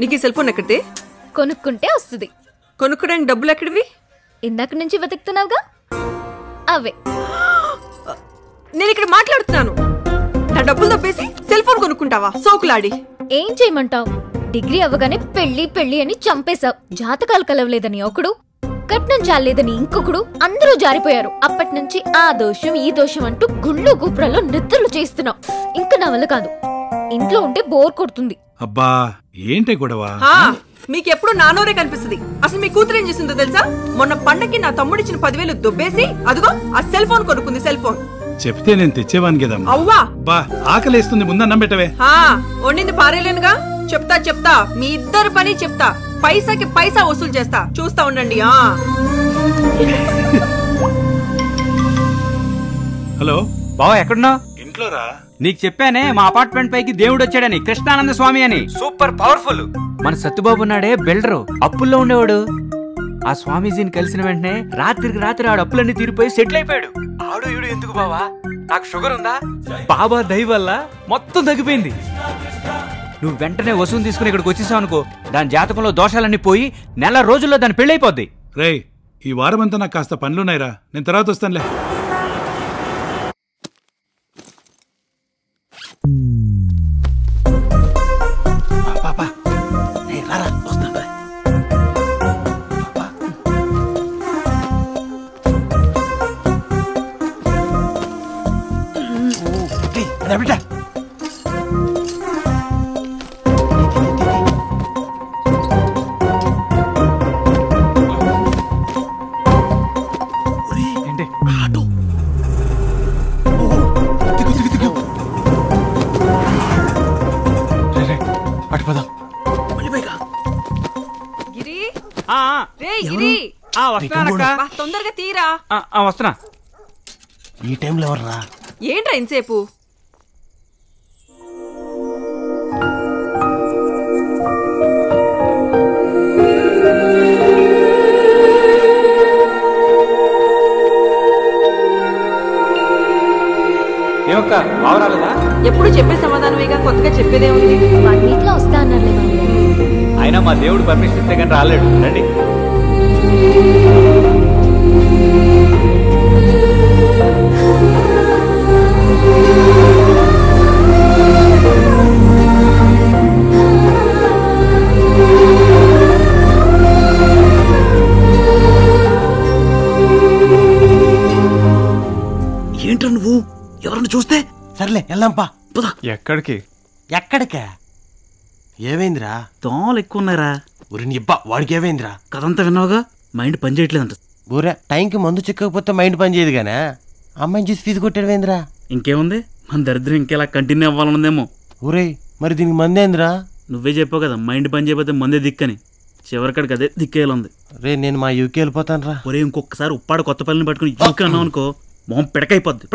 నీకు ఈ cell phone ఎక్కడిది? కొనుక్కుంటే వస్తుంది. కొనుక్కోడానికి డబ్బులు ఎక్కడివి? ఇందాక నుంచి వెతుకుతున్నావుగా, అవే. నేను ఇక్కడ మాట్లాడుతున్నాను. నా డబ్బులు తప్పేసి సెల్ ఫోన్ కొనుక్కుంటావా సోకులాడి? ఏం చేయమంటావు? డిగ్రీ అవ్వగానే పెళ్లి పెళ్లి అని చంపేశావు. జాతకాలు కలవలేదని ఒకడు, కట్నం చాలేదని ఇంకొకడు, అందరూ జారిపోయారు. అప్పటి నుంచి ఆ దోషం ఈ దోషం అంటూ గుళ్ళు గూపురాల్లో నిద్రలు చేస్తున్నావు. ఇంకా నా వల్ల కాదు. ఇంట్లో ఉంటే బోర్ కొడుతుంది. అబ్బా ఏంటి గొడవ? మీకెప్పుడు నానోరే కనిపిస్తుంది. అసలు మీ కూతురు ఏం చేసిందో తెలుసా? మొన్న పండక్కి నా తమ్ముడిచ్చిన 10,000 దొబ్బేసి అదిగో ఆ సెల్ ఫోన్ కొనుక్కుంది. సెల్ ఫోన్ చెప్తే నేను తెచ్చేవాను కదమ్మా. అవ్వా బా ఆకలేస్తుంది, ముందన్నం పెట్టవే. వండింది పారేలేనుగా. చెప్తా మీ ఇద్దరు పని చెప్తా. పైసాకి పైసా వసూలు చేస్తా. చూస్తా ఉండండి. హలో బావా, ఎక్కడున్నావు? ఇంట్లోరా. నీకు చెప్పానే మా అపార్ట్మెంట్ పైకి దేవుడు వచ్చాడని, కృష్ణానంద స్వామి అని. Super powerful. మన సత్తుబాబు ఉన్నాడే బిల్డరు, అప్పుల్లో ఉండేవాడు. ఆ స్వామీజీని కలిసిన వెంటనే రాత్రికి రాత్రి ఆడు అప్పులన్నీ తీరిపోయి సెటిల్ అయిపోయాడు. ఆడు ఈడు ఎందుకు బావా, నాకు షుగర్ ఉందా? బాబా దయ వల్ల మొత్తం తగ్గిపోయింది. నువ్వు వెంటనే వసూలు తీసుకుని ఇక్కడికి వచ్చేసావు అనుకో, దాని జాతకంలో దోషాలన్నీ పోయి నెల రోజుల్లో దాని పెళ్ళైపోద్ది. రేయ్, ఈ వారం అంతా నాకు కాస్త పనులున్నాయిరా, నేను తర్వాత వస్తానులే. తొందరగా తీరా. వస్తున్నా. ఈ టైంలో ఎవర్రా? ఏంట్రా ఇంతసేపు? ఏమక్క బావరాలేదా? ఎప్పుడు చెప్పే సమాధానమేగా, కొత్తగా చెప్పేదే ఉంది. 1 వీక్ లో వస్తా అన్నారులే. అయినా మా దేవుడు పర్మిషన్ ఇస్తే కానీ రాలేడు. రండి. ఏంట్రా నువ్వు? ఎవరన్నా చూస్తే? సర్లే వెళ్దాంపా. ఎక్కడికి? ఎక్కడికా? ఏమైందిరా? దోమలు ఎక్కువ ఉన్నారా? ఊరి నిబ్బా, వాడికి ఏమైందిరా? కథంతా విన్నావుగా, మైండ్ పని చేయట్లేదంట. ఊరే టైంకి మందు చిక్కకపోతే మైండ్ పని చేయదు గానే, అమ్మాయిని చూసి ఫీజు కొట్టాడువేంద్రా? ఇంకేముంది, మన దరిద్రం ఇంకెలా కంటిన్యూ అవ్వాలనుందేమో. ఊరే మరి దీనికి మందేంద్రా? నువ్వే చెప్పావు కదా, మైండ్ పని చేయకపోతే మందే దిక్కని. చివరికాడికి అదే దిక్కేయాలంది. రే నేను మా యూకే వెళ్ళిపోతాను రా. ఒరే ఇంకొకసారి ఉప్పాడు కొత్త పల్లిని పట్టుకుని యూకే అన్నావు అనుకో, మొహం పిడకైపోద్ది.